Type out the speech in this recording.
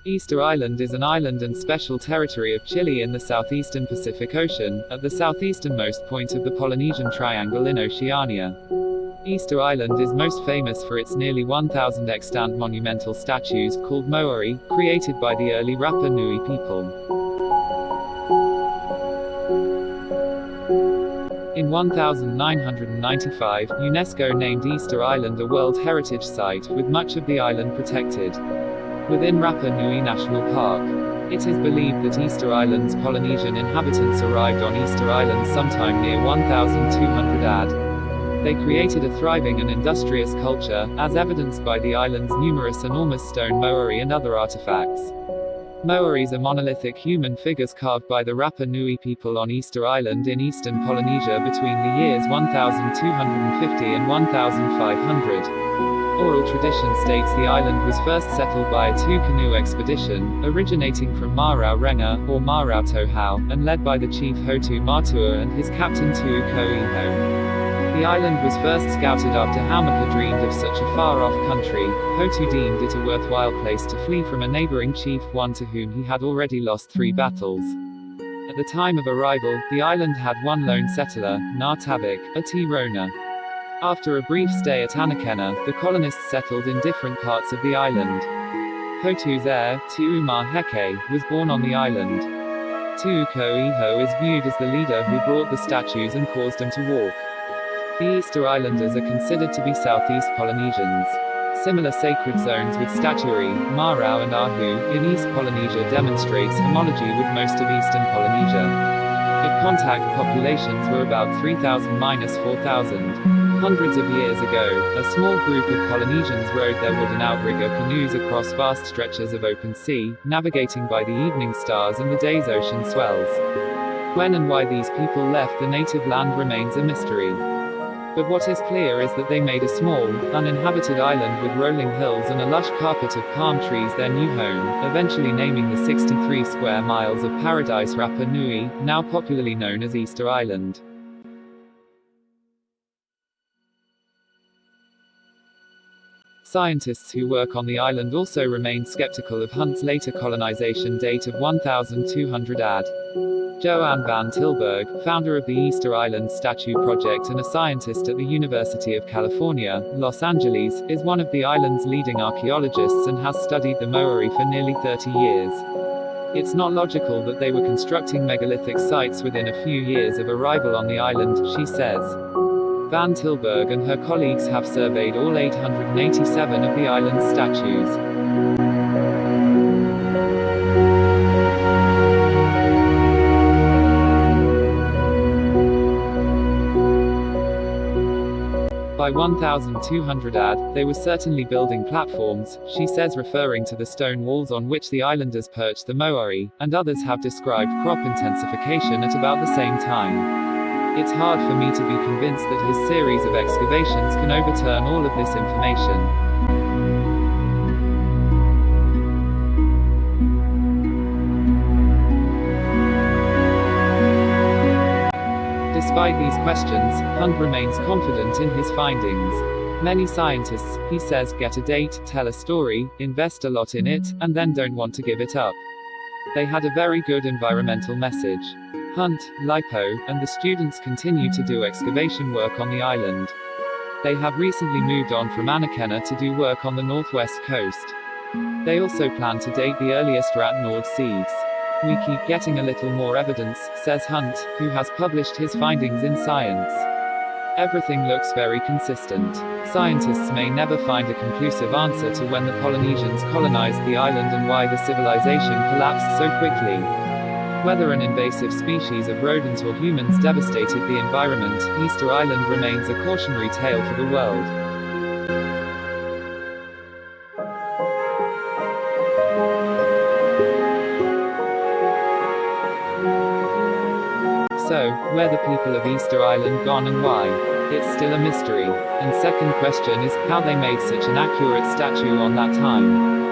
Easter Island is an island and special territory of Chile in the southeastern Pacific Ocean, at the southeasternmost point of the Polynesian Triangle in Oceania. Easter Island is most famous for its nearly 1,000 extant monumental statues, called Moai, created by the early Rapa Nui people. In 1995, UNESCO named Easter Island a World Heritage Site, with much of the island protected within Rapa Nui National Park. It is believed that Easter Island's Polynesian inhabitants arrived on Easter Island sometime near 1200 AD. They created a thriving and industrious culture, as evidenced by the island's numerous enormous stone moai and other artifacts. Moais are monolithic human figures carved by the Rapa Nui people on Easter Island in eastern Polynesia between the years 1250 and 1500. Oral tradition states the island was first settled by a two-canoe expedition, originating from Marau Renga, or Marau Tohau, and led by the chief Hotu Matua and his captain Tuu Ko'iho. The island was first scouted after Haumaka dreamed of such a far-off country. Hotu deemed it a worthwhile place to flee from a neighboring chief, one to whom he had already lost 3 battles. At the time of arrival, the island had one lone settler, Ngā Tavik, a Tirona. After a brief stay at Anakena, the colonists settled in different parts of the island. Hotu's heir, Tu'uma Heke, was born on the island. Tuu Ko'iho is viewed as the leader who brought the statues and caused them to walk. The Easter Islanders are considered to be Southeast Polynesians. Similar sacred zones with statuary, Marau and Ahu, in East Polynesia demonstrates homology with most of Eastern Polynesia. If contact populations were about 3,000–4,000. Hundreds of years ago, a small group of Polynesians rowed their wooden outrigger canoes across vast stretches of open sea, navigating by the evening stars and the day's ocean swells. When and why these people left the native land remains a mystery. But what is clear is that they made a small, uninhabited island with rolling hills and a lush carpet of palm trees their new home, eventually naming the 63 square miles of paradise Rapa Nui, now popularly known as Easter Island. Scientists who work on the island also remain skeptical of Hunt's later colonization date of 1200 AD. Johan van Tilburg, founder of the Easter Island Statue Project and a scientist at the University of California, Los Angeles, is one of the island's leading archaeologists and has studied the Moai for nearly 30 years. It's not logical that they were constructing megalithic sites within a few years of arrival on the island, she says. Van Tilburg and her colleagues have surveyed all 887 of the island's statues. By 1200 AD, they were certainly building platforms, she says, referring to the stone walls on which the islanders perched the Moai, and others have described crop intensification at about the same time. It's hard for me to be convinced that his series of excavations can overturn all of this information. Despite these questions, Hunt remains confident in his findings. Many scientists, he says, get a date, tell a story, invest a lot in it, and then don't want to give it up. They had a very good environmental message. Hunt, Lipo, and the students continue to do excavation work on the island. They have recently moved on from Anakena to do work on the northwest coast. They also plan to date the earliest Rat Nord seeds. We keep getting a little more evidence, says Hunt, who has published his findings in Science. Everything looks very consistent. Scientists may never find a conclusive answer to when the Polynesians colonized the island and why the civilization collapsed so quickly. Whether an invasive species of rodent or humans devastated the environment, Easter Island remains a cautionary tale for the world. So, where the people of Easter Island gone and why? It's still a mystery. And second question is, how they made such an accurate statue on that time.